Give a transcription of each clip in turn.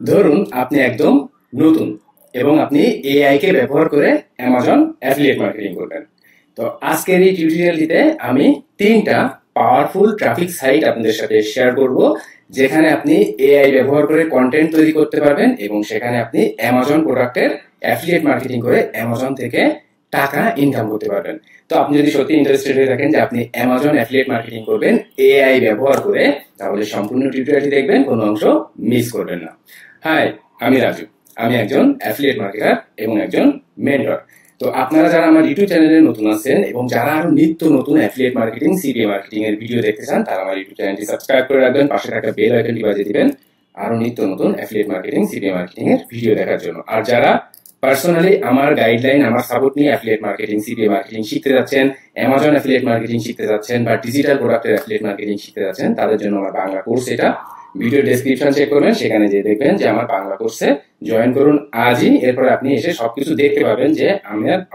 ধরুন আপনি একদম নতুন এবং আপনি এআই কে ব্যবহার করে অ্যামাজন অ্যাফিলিয়েট মার্কেটিং করবেন। তো আজকের এই টিউটোরিয়ালটিতে আমি 3টা পাওয়ারফুল ট্রাফিক সাইট আপনাদের সাথে শেয়ার করব, যেখানে আপনি এআই ব্যবহার করে কন্টেন্ট তৈরি করতে পারবেন এবং সেখানে আপনি অ্যামাজন প্রোডাক্টের অ্যাফিলিয়েট মার্কেটিং করে অ্যামাজন থেকে টাকা ইনকাম করতে পারবেন। তো আপনি যদি সত্যি ইন্টারেস্টেড হয়ে থাকেন যে আপনি অ্যামাজন অ্যাফিলিয়েট মার্কেটিং করবেন এআই ব্যবহার করে, তাহলে সম্পূর্ণ টিউটোরিয়ালটি দেখবেন, কোনো অংশ মিস করবেন না। হাই, আমি রাজু। আমি একজন অ্যাফিলিয়েট মার্কেটার এবং একজন মেন্টর। তো আপনারা যারা আমার ইউটিউব চ্যানেলে নতুন আছেন এবং যারা আরো নিত্য নতুন অ্যাফিলিয়েট মার্কেটিং, সিপিএ মার্কেটিং এর ভিডিও দেখতে চান, তারা আমার ইউটিউব চ্যানেলটি সাবস্ক্রাইব করে রাখবেন, পাশে থাকা বেল আইকনটি বাজিয়ে দিবেন আরো নিত্য নতুন অ্যাফিলিয়েট মার্কেটিং, সিপিএ মার্কেটিং এর ভিডিও দেখার জন্য। আর যারা পার্সোনালি আমার গাইডলাইন, আমার সাপোর্ট নিয়ে অ্যাফিলিয়েট মার্কেটিং, সিপিএ মার্কেটিং শিখতে যাচ্ছেন, অ্যামাজন অ্যাফিলিয়েট মার্কেটিং শিখতে যাচ্ছেন বা ডিজিটাল প্রোডাক্টের অ্যাফিলিয়েট মার্কেটিং শিখতে যাচ্ছেন, তাদের জন্য আমার বাংলা কোর্স এটা। ভিডিও ডেসক্রিপশন চেক করবেন, সেখানে যে দেখবেন যে আমার বাংলা কোর্সে জয়েন করুন আজই। এরপরে আপনি এসে সবকিছু দেখতে পাবেন যে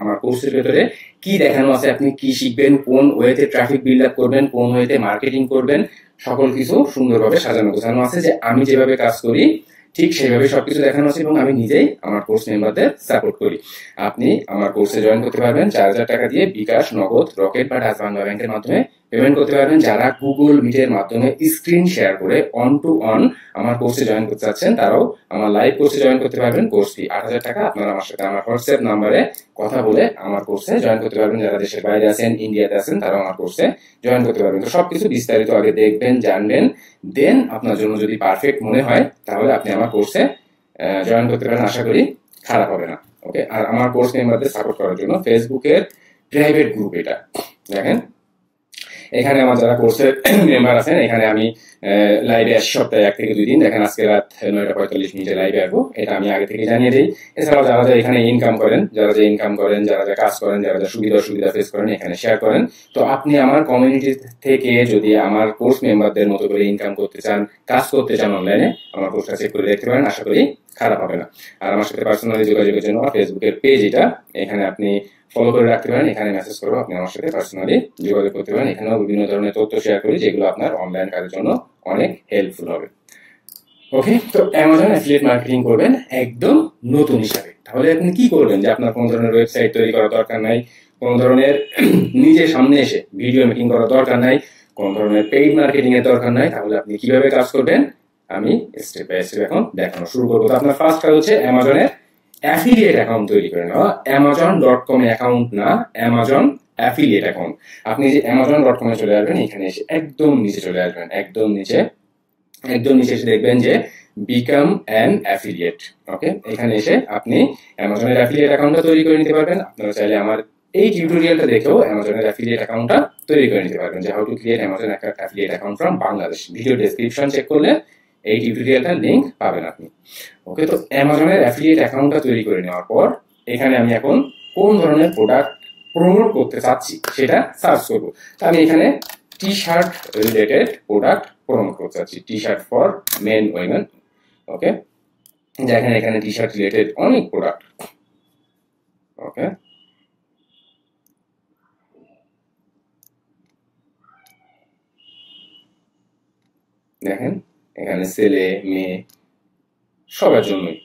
আমার কোর্সের ভেতরে কি দেখানো আছে, আপনি কি শিখবেন, কোন ওয়েতে ট্রাফিক বিল্ড আপ করবেন, কোন ওয়েতে মার্কেটিং করবেন, সকল কিছু সুন্দরভাবে সাজানো গোছানো আছে। যে আমি যেভাবে কাজ করি ঠিক সেইভাবে সবকিছু দেখানো আছে এবং আমি নিজেই আমার কোর্স মেম্বারদের সাপোর্ট করি। আপনি আমার কোর্সে জয়েন করতে পারবেন 4000 টাকা দিয়ে, বিকাশ, নগদ, রকেট বা ডাচ বাংলা ব্যাংকের মাধ্যমে পেমেন্ট করতে পারবেন। যারা গুগল মিটের মাধ্যমে স্ক্রিন শেয়ার করে অন টু অন আমার কোর্সে জয়েন করতে চাচ্ছেন, তারাও আমার লাইভ কোর্সে জয়েন করতে পারবেন। কোর্স ফি 8000 টাকা। আপনারা আমার সাথে আমার হোয়াটসঅ্যাপ নাম্বারে কথা বলে আমার কোর্সে জয়েন করতে পারবেন। যারা দেশের বাইরে আছেন, ইন্ডিয়াতে আছেন, তারাও আমার কোর্সে জয়েন করতে পারবেন। তো সবকিছু বিস্তারিত আগে দেখবেন, জানবেন, দেন আপনার জন্য যদি পারফেক্ট মনে হয় তাহলে আপনি আমার কোর্সে জয়েন করতে পারেন। আশা করি খারাপ হবে না। ওকে। আর আমার কোর্স মেম্বারদের সাপোর্ট করার জন্য ফেসবুকের প্রাইভেট গ্রুপ এটা দেখেন। এখানে আমার যারা কোর্সের মেম্বার আছেন, এখানে আমি লাইভে আসি সপ্তাহে 1 থেকে 2 দিন। দেখেন আজকে রাত 9:45 লাইভে আসবো, এটা আমি আগে থেকে জানিয়ে দিই। এছাড়াও যারা এখানে ইনকাম করেন, যারা ইনকাম করেন, যারা কাজ করেন, যারা সুবিধা ফেস করেন, এখানে শেয়ার করেন। তো আপনি আমার কমিউনিটি থেকে যদি আমার কোর্স মেম্বারদের মতো করে ইনকাম করতে চান, কাজ করতে চান অনলাইনে, আমার কোর্সটা চেক করে দেখতে পারেন। আশা করি খারাপ হবে না। আর আমার সাথে পার্সোনালি যোগাযোগের জন্য ফেসবুকের পেজ এটা, এখানে আপনি ফলো করে রাখতে পারেন। এখানে মেসেজ করবো, আপনি আমার সাথে পার্সোনালি যোগাযোগ করতে পারেন। এখানেও বিভিন্ন ধরনের তথ্য শেয়ার করি, যেগুলো আপনার অনলাইন কাজের জন্য অনেক হেল্পফুল হবে। ওকে। তো অ্যামাজন অ্যাফিলিয়েট মার্কেটিং করবেন একদম নতুন হিসাবে। তাহলে আপনি কি করবেন? যে আপনার কোনো ধরনের ওয়েবসাইট তৈরি করার দরকার নাই, কোনো ধরনের নিজে সামনে এসে ভিডিও মেকিং করার দরকার নাই, কোনো ধরনের পেইড মার্কেটিং এর দরকার নাই। তাহলে আপনি কিভাবে কাজ করবেন আমি স্টেপ বাই স্টেপ এখন দেখানো শুরু করবো। তো আপনার ফার্স্ট কাজ হচ্ছে অ্যামাজনের অ্যাফিলিয়েট অ্যাকাউন্ট তৈরি করে নেওয়া। amazon.com অ্যাকাউন্ট না, অ্যামাজন অ্যাফিলিয়েট অ্যাকাউন্ট। আপনি যে amazon.com এ চলে আসবেন, এখানে এসে একদম নিচে চলে আসবেন, একদম নিচে এসে দেখবেন যে বিকাম অ্যান অ্যাফিলিয়েট। ওকে। এখানে এসে আপনি অ্যামাজনের অ্যাফিলিয়েট অ্যাকাউন্টটা তৈরি করে নিতে পারবেন। আপনারা চাইলে আমার এই টিউটোরিয়ালটা দেখেও অ্যামাজনের অ্যাফিলিয়েট অ্যাকাউন্টটা তৈরি করে নিতে পারবেন, যে how to create Amazon affiliate account from Bangladesh. Video description check করলে এই টিউটোরিয়ালটার লিংক পাবেন আপনি। ওকে। তো অ্যামাজনের অ্যাফিলিয়েট অ্যাকাউন্টটা তৈরি করে নেওয়ার পর এখানে আমি এখন কোন ধরনের প্রোডাক্ট প্রমোট করতে চাচ্ছি সেটা সার্চ করবো। তো আমি এখানে T shirt related product promote করতে চাচ্ছি, T shirt for men women. Okay. দেখেন এখানে টি শার্ট রিলেটেড অনেক প্রোডাক্ট। ওকে। দেখেন এখানে ছেলে মেয়ে সবার জন্যই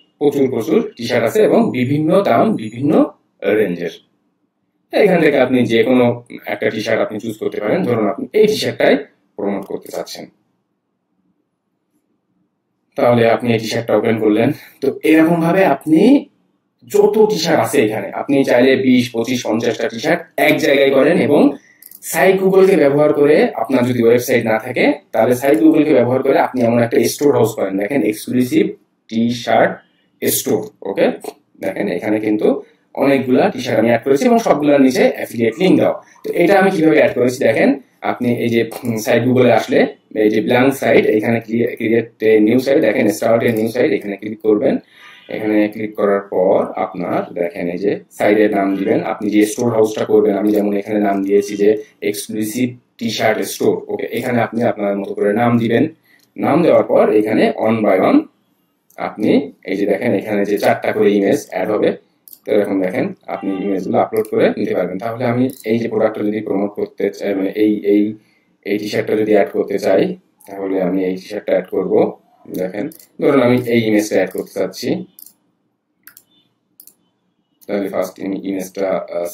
প্রচুর টি শার্ট আছে এবং বিভিন্ন দাম, বিভিন্ন রেঞ্জের। এখান থেকে আপনি যে কোনো একটা টি শার্ট আপনি চুজ করতে পারেন। ধরুন আপনি এই টি শার্টটাই প্রমোট করতে চাচ্ছেন, তাহলে আপনি এই টি শার্টটা ওপেন করলেন। তো এরকম ভাবে আপনি যত টি শার্ট আছে এখানে, আপনি চাইলে 20, 25, 50টা টি শার্ট এক জায়গায় করেন এবং সাইট গুগলকে ব্যবহার করে, আপনার যদি ওয়েবসাইট না থাকে তাহলে সাইট গুগলকে ব্যবহার করে আপনি এমন একটা স্টোর হাউস করেন। দেখেন এক্সক্লুসিভ টি শার্ট স্টোর। ওকে। দেখেন এখানে কিন্তু অনেকগুলা টি শার্ট আমি অ্যাড করেছি এবং সবগুলোর নিচে অ্যাফিলিয়েট লিংক দাও। তো এটা আমি কিভাবে অ্যাড করেছি দেখেন। আপনি এই যে সাইট গুগলে আসলে এই যে ব্ল্যাঙ্ক সাইট, এখানে ক্রিয়েট নিউ সাইট, দেখেন স্টার্ট এ নিউ সাইট, এখানে ক্লিক করবেন। এখানে ক্লিক করার পর আপনার দেখেন এই যে সাইডের নাম দিবেন, আপনি যে স্টোর হাউসটা করবেন। আমি যেমন এখানে নাম দিয়েছি যে এক্সক্লুসিভ টি শার্ট স্টোর। ওকে। এখানে আপনি আপনার মতো করে নাম দিবেন। নাম দেওয়ার পর এখানে অন বাই অন আপনি এই যে দেখেন এখানে যে 4টা করে ইমেজ অ্যাড হবে। তো এখন দেখেন আপনি ইমেজগুলো আপলোড করে নিতে পারবেন। তাহলে আমি এই যে প্রোডাক্টটা যদি প্রমোট করতে চাই, মানে এই টি শার্টটা যদি অ্যাড করতে চাই, তাহলে আমি এই টি শার্টটা অ্যাড করবো। দেখেন ধরুন আমি এই ইমেজটা অ্যাড করতে চাচ্ছি, তাহলে ফার্স্ট আমি ইমেজটা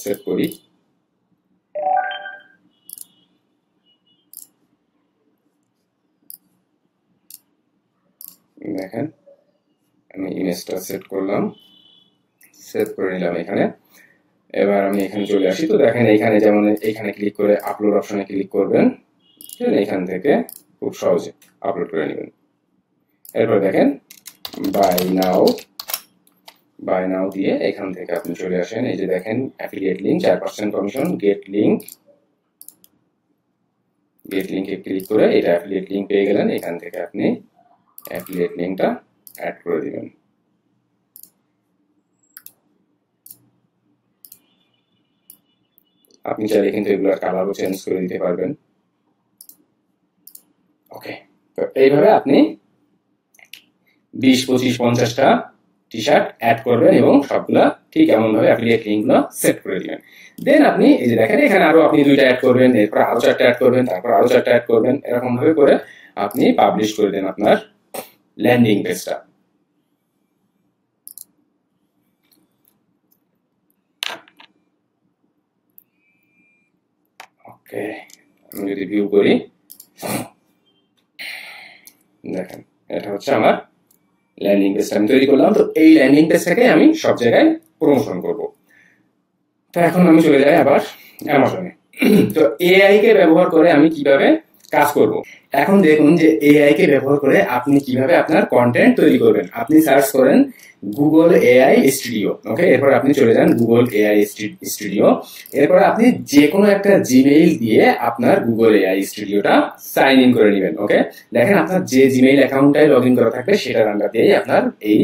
সেভ করি। দেখেন আমি ইমেজটা সেভ করলাম, সেভ করে নিলাম এখানে। এবার আমি এখানে চলে আসি। তো দেখেন এইখানে যেমন এইখানে ক্লিক করে আপলোড অপশনে ক্লিক করবেন, এখান থেকে খুব সহজে আপলোড করে নেবেন। এরপর দেখেন বাই নাও দিয়ে এখান থেকে আপনি চলে আসেন, এই যে দেখেন অ্যাফিলিয়েট লিঙ্ক 4% কমিশন, গেট লিঙ্কে ক্লিক করে এটা অ্যাফিলিয়েট লিঙ্ক পেয়ে গেলেন। এখান থেকে আপনি অ্যাফিলিয়েট লিঙ্কটা অ্যাড করে দিবেন। আপনি চাইলে কিন্তু এগুলোর কালারও চেঞ্জ করে দিতে পারবেন। ওকে, তো এইভাবে আপনি 20, 25, 50টা টি শার্ট অ্যাড করবেন এবং সবগুলা ঠিক এমন ভাবে অ্যাফিলিয়েট লিঙ্কগুলো সেট করে দিবেন। দেন আপনি এই যে দেখেন এখানে আরো আপনি 2টা অ্যাড করবেন, এরপর আরো 4টা অ্যাড করবেন, তারপর আরো 4টা অ্যাড করবেন, এরকম ভাবে করে আপনি পাবলিশ করে দেন আপনার ল্যান্ডিং পেজটা। ওকে, আমি যদি ভিউ করি, দেখেন এটা হচ্ছে আমার ল্যান্ডিং পেজটা আমি তৈরি করলাম। তো এই ল্যান্ডিং পেজটাকে আমি সব জায়গায় প্রমোশন করব। তো এখন আমি চলে যাই আবার অ্যামাজনে। তো এআই কে ব্যবহার করে আমি কিভাবে কাজ করব। এখন দেখুন যে এআই কে ব্যবহার করে আপনি কিভাবে আপনার কন্টেন্ট তৈরি করবেন। আপনি সার্চ করেন গুগল এআই স্টুডিও, ওকে, এরপর আপনি চলে যান গুগল এআই স্টুডিও। এরপর আপনি যে কোনো একটা জিমেইল দিয়ে আপনার গুগল এআই স্টুডিওটা সাইন ইন করে নেবেন। ওকে, দেখেন আপনার যে জিমেইল অ্যাকাউন্টটাই লগ ইন করা থাকবে সেটার আন্ডার দিয়েই আপনার এই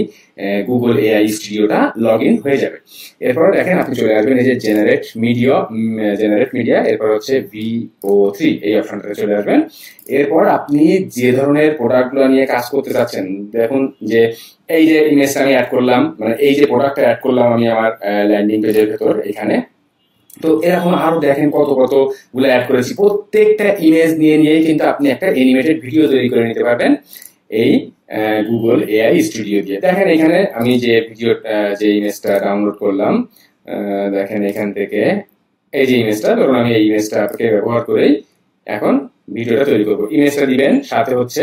গুগল এআই স্টুডিওটা লগ ইন হয়ে যাবে। এরপর দেখেন আপনি চলে আসবেন এই যে জেনারেট মিডিয়া, এরপর হচ্ছে VO3 এই অপশনটাতে চলে আসবেন। এরপর আপনি যে ধরনের প্রোডাক্টগুলো নিয়ে কাজ করতে চাচ্ছেন, দেখুন যে এই যে ইমেজটা আমি অ্যাড করলাম, মানে এই যে প্রোডাক্টটা অ্যাড করলাম আমি আমার ল্যান্ডিং পেজের ভেতর এখানে। তো এরকম আরো দেখেন কত গুলো অ্যাড করেছি। প্রত্যেকটা ইমেজ নিয়েই কিন্তু আপনি একটা অ্যানিমেটেড ভিডিও তৈরি করে নিতে পারবেন এই গুগল এআই স্টুডিও দিয়ে। দেখেন এখানে আমি যে যে ইমেজটা ডাউনলোড করলাম, দেখেন এখান থেকে এই যে ইমেজটা, ধরুন আমি এই ইমেজটাকে ব্যবহার করেই এখন ভিডিওটা তৈরি করবো। ইমেজটা দিবেন, সাথে হচ্ছে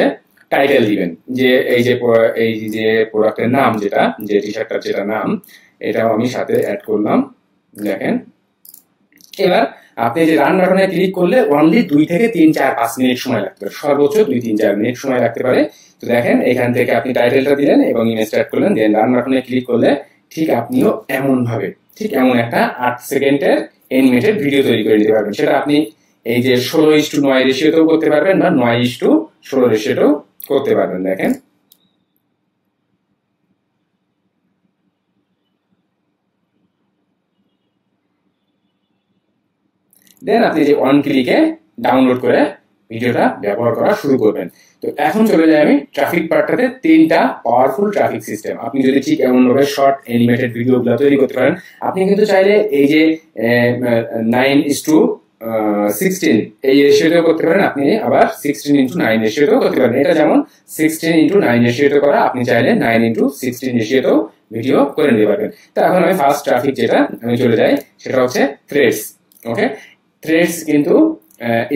টাইটেল দিবেন, যে এই যে প্রোডাক্টের নাম, যেটা যে টি শার্টটার যেটা নাম, এটাও আমি সাথে অ্যাড করলাম। দেখেন এবার আপনি যে রান বাটনে ক্লিক করলে অনলি 2 থেকে 3, 4, 5 মিনিট সময় লাগতে পারে, সর্বোচ্চ 2, 3, 4 মিনিট সময় লাগতে পারে। তো দেখেন এখান থেকে আপনি টাইটেলটা দিলেন এবং ইমেজটা অ্যাড করলেন, দেন রান বাটনে ক্লিক করলে ঠিক আপনিও এমন একটা 8 সেকেন্ডের অ্যানিমেটেড ভিডিও তৈরি করে নিতে পারবেন। সেটা আপনি এই যে 16:9 রেশিওতেও করতে পারবেন বা 9:16 রেশিওতেও করতে পারবেন। দেখেন দেন আপনি যে ওয়ান ক্লিকে ডাউনলোড করে ভিডিওটা ব্যবহার করা শুরু করবেন। তো এখন চলে যাই আমি ট্রাফিক পার্টটাতে। 3টা পাওয়ারফুল ট্রাফিক সিস্টেম আপনি যদি ঠিক এমন ভাবে শর্ট অ্যানিমেটেড ভিডিওগুলো তৈরি করতে পারেন। আপনি কিন্তু চাইলে এই যে 9:16 এই রেশিওতেও করতে পারেন, আপনি আবার 16:9 রেশিওতেও করতে পারেন। এটা যেমন 16:9 রেশিওতে করা, আপনি চাইলে 9:16 রেশিওতেও ভিডিও করে নিতে পারবেন। তো এখন আমি ফার্স্ট ট্রাফিক যেটা আমি চলে যাই সেটা হচ্ছে থ্রেডস। ওকে, থ্রেডস কিন্তু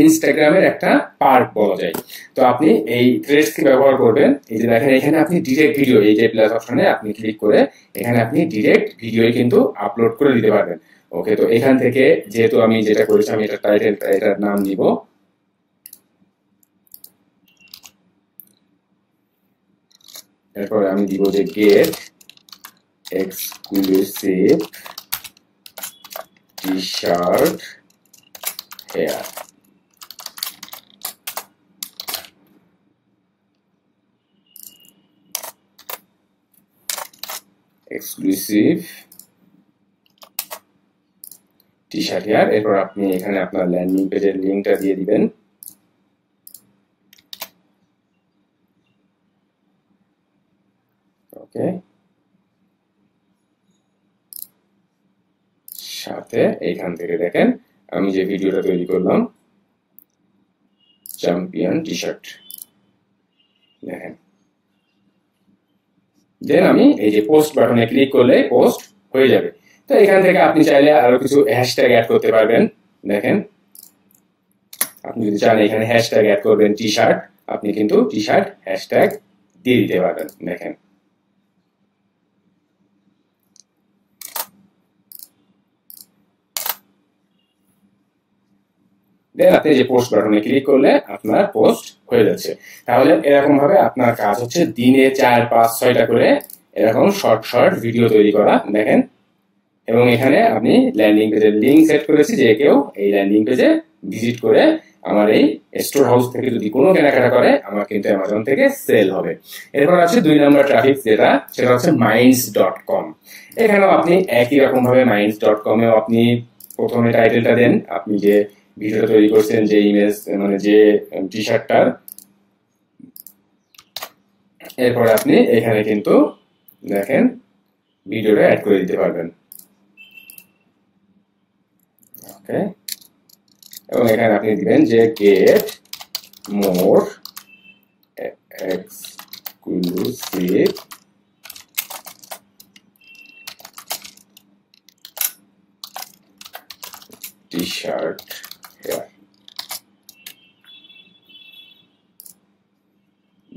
ইনস্টাগ্রামের একটা পার্ট বলা যায়। তো আপনি এই থ্রেডস কে ব্যবহার করবেন। এই যে দেখেন এখানে আপনি ডিরেক্ট ভিডিও, এই যে প্লাস অপশনে আপনি ক্লিক করে এখানে আপনি ডিরেক্ট ভিডিও কিন্তু আপলোড করে দিতে পারবেন। ওকে, তো এখান থেকে যেহেতু আমি যেটা করেছি, আমি এটা টাইটেল, এটার নাম দিব, এরপরে আমি দিব যে get exclusive T shirt here. Exclusive T shirt here. এরপর আপনি এখানে আপনার ল্যান্ডিং পেজের লিঙ্কটা দিয়ে দিবেন। ওকে, সাথে এইখান থেকে দেখেন আমি যে ভিডিওটা তৈরি করলাম চ্যাম্পিয়ন টি শার্ট, দেখেন দেন আমি এই যে পোস্ট বাটনে ক্লিক করলে পোস্ট হয়ে যাবে। তো এখান থেকে আপনি চাইলে আরো কিছু হ্যাশট্যাগ অ্যাড করতে পারবেন। দেখেন, আপনি যদি চান এখানে হ্যাশট্যাগ অ্যাড করবেন টি শার্ট, আপনি কিন্তু টি শার্ট হ্যাশট্যাগ দিয়ে দিতে পারবেন। দেখেন, দেন আপনি যে পোস্ট বাটনে ক্লিক করলে আপনার পোস্ট হয়ে যাচ্ছে। তাহলে এরকম ভাবে আপনার কাজ হচ্ছে দিনে 4, 5, 6টা করে এরকম শর্ট শর্ট ভিডিও তৈরি করা। দেখেন, এবং এখানে আপনি ল্যান্ডিং পেজের লিঙ্ক সেট করেছি, যে কেউ এই ল্যান্ডিং পেজে ভিজিট করে আমার এই স্টোর হাউস থেকে যদি কোনো কেনাকাটা করে আমার কিন্তু অ্যামাজন থেকে সেল হবে। এরপর আছে 2 নম্বর ট্রাফিক, সেটা হচ্ছে minds.com। এখানেও আপনি একই রকম ভাবে minds.com এও আপনি প্রথমে টাইটেলটা দেন, আপনি যে ভিডিওটা তৈরি করছেন, যে ইমেজ মানে যে টি শার্টটার। এরপরে আপনি এখানে কিন্তু দেখেন ভিডিওটা অ্যাড করে দিতে পারবেন। ওকে, এবং এখানে আপনি দিবেন যে get more exclusive T shirt here.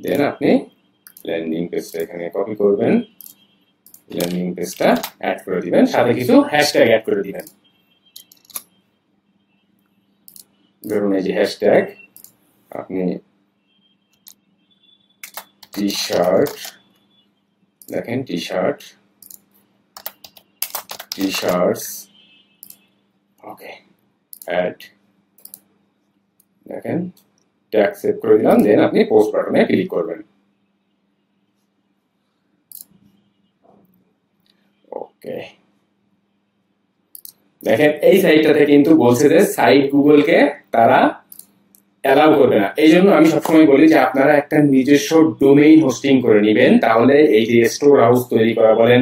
Then আপনি ল্যান্ডিং পেজটা এখানে কপি করবেন, ল্যান্ডিং পেজটা অ্যাড করে দিবেন, সাথে কিছু হ্যাশট্যাগ অ্যাড করে দিবেন। ধরুন এই যে হ্যাশট্যাগ, আপনি টি শার্ট, দেখেন টি শার্টস, ওকে, অ্যাড, দেখেন ট্যাগ সেভ করে দিলাম। দেন আপনি পোস্ট বাটনে ক্লিক করবেন। ওকে, দেখেন এই সাইটটাতে কিন্তু বলছে যে সাইট গুগলকে তারা অ্যালাউ করবে না। এই জন্য আমি সবসময় বলি যে আপনারা একটা নিজস্ব ডোমেইন হোস্টিং করে নেবেন, তাহলে এই যে স্টোর হাউস তৈরি করা বলেন,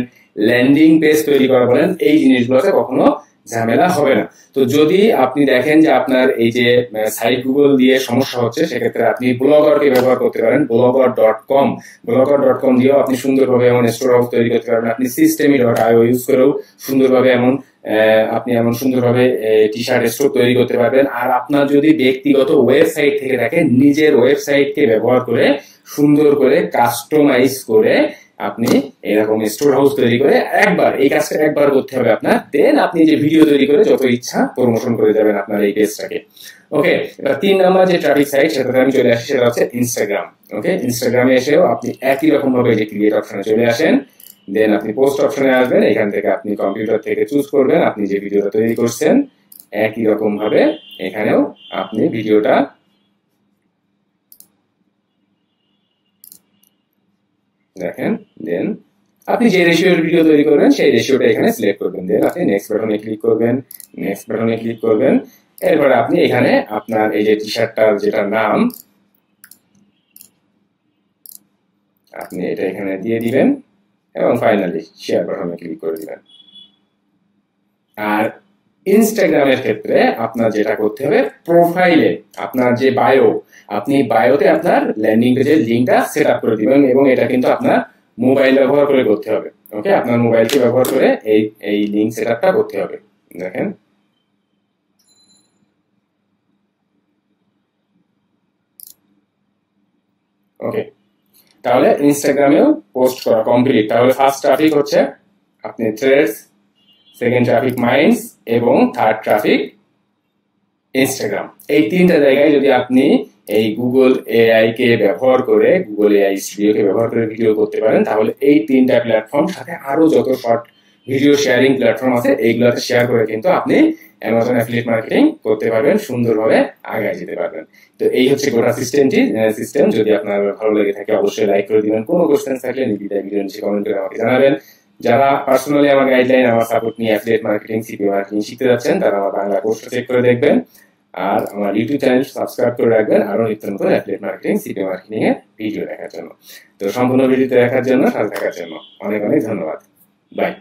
ল্যান্ডিং পেজ তৈরি করা বলেন, এই জিনিসগুলোতে কখনো ঝামেলা হবে না। তো যদি আপনি দেখেন যে আপনার এই যে সাইট গুগল দিয়ে সমস্যা হচ্ছে, সেক্ষেত্রে আপনি ব্লগারকে ব্যবহার করতে পারেন, blogger.com দিয়েও আপনি সুন্দরভাবে এমন স্টোর হাউস তৈরি করতে পারবেন। আপনি systemi.io ইউজ করেও সুন্দরভাবে আপনি এমন সুন্দরভাবে টি শার্ট স্টোর তৈরি করতে পারবেন। আর আপনার যদি ব্যক্তিগত ওয়েবসাইট থেকে থাকে, নিজের ওয়েবসাইটকে ব্যবহার করে সুন্দর করে কাস্টমাইজ করে আপনি এরকম স্টোর হাউস তৈরি করে এই কাজটা একবার করতে হবে আপনার। দেন আপনি যে ভিডিও তৈরি করে যত ইচ্ছা প্রমোশন করে যাবেন আপনার এই পেজটাকে। ওকে, এবার 3 নাম্বার যে ট্রাফিক সাইট, সেটাতে আমি চলে আসি, সেটা হচ্ছে ইনস্টাগ্রাম। ওকে, ইনস্টাগ্রামে এসেও আপনি একই রকম ভাবে যে ক্রিয়েট অপশনে চলে আসেন, দেন আপনি পোস্ট অপশনে আসবেন। এখান থেকে আপনি কম্পিউটার থেকে চুজ করবেন আপনি যে ভিডিওটা তৈরি করছেন। একই রকম ভাবে এখানেও আপনি ভিডিওটা দেখেন, দেন আপনি যে রেশিওর ভিডিও তৈরি করবেন সেই রেশিওটা এখানে সিলেক্ট করবেন। দেন আপনি নেক্সট বাটনে ক্লিক করবেন। এরপরে আপনি এখানে আপনার এই যে টি শার্টটার যেটা নাম, আপনি এটা এখানে দিয়ে দিবেন এবং ফাইনালি শেয়ার বাটনে ক্লিক করে দিবেন। আর ইনস্টাগ্রামের ক্ষেত্রে আপনার যেটা করতে হবে, প্রোফাইলে আপনার যে আপনি বায়োতে আপনার ল্যান্ডিং পেজের লিঙ্কটা সেট আপ করে দিবেন, এবং এটা কিন্তু আপনার মোবাইল ব্যবহার করে করতে হবে। ওকে, আপনার মোবাইলকে ব্যবহার করে এই লিঙ্ক সেট আপটা করতে হবে। দেখেন, ওকে, তাহলে ইনস্টাগ্রামেও পোস্ট করা কমপ্লিট। তাহলে ফার্স্ট ট্রাফিক হচ্ছে আপনি থ্রেডস, সেকেন্ড ট্রাফিক মাইন্ডস, এবং থার্ড ট্রাফিক ইনস্টাগ্রাম। এই 3টা জায়গায় যদি আপনি এই গুগল এআই কে ব্যবহার করে, গুগল এআই স্টুডিও কে ব্যবহার করে ভিডিও করতে পারেন, তাহলে এই 3টা প্ল্যাটফর্ম সাথে আরো যত শর্ট ভিডিও শেয়ারিং প্ল্যাটফর্ম আছে এইগুলোতে শেয়ার করে কিন্তু আপনি অ্যামাজন অ্যাফিলিয়েট মার্কেটিং করতে পারবেন, সুন্দরভাবে আগায় যেতে পারবেন। তো এই হচ্ছে গোটা সিস্টেম। যদি আপনার ভালো লেগে থাকে অবশ্যই লাইক করে দিবেন। কোনো কোশ্চেন থাকলে নির্দ্বিধায় ভিডিও নিচে কমেন্ট করে আমাকে জানাবেন। যারা পার্সোনালি আমার গাইডলাইন, আমার সাপোর্ট নিয়ে অ্যাফিলিয়েট মার্কেটিং, সিপিএ মার্কেটিং শিখতে যাচ্ছেন, তারা আমার বাংলা কোর্সটা চেক করে দেখবেন। আর আমার ইউটিউব চ্যানেল সাবস্ক্রাইব করে রাখবেন আরো নিত্য নতুন অ্যাফিলিয়েট মার্কেটিং, সিপিএ মার্কেটিং এর ভিডিও দেখার জন্য। তো সম্পূর্ণ ভিডিওতে দেখার জন্য, সাথে থাকার জন্য অনেক অনেক ধন্যবাদ। বাই।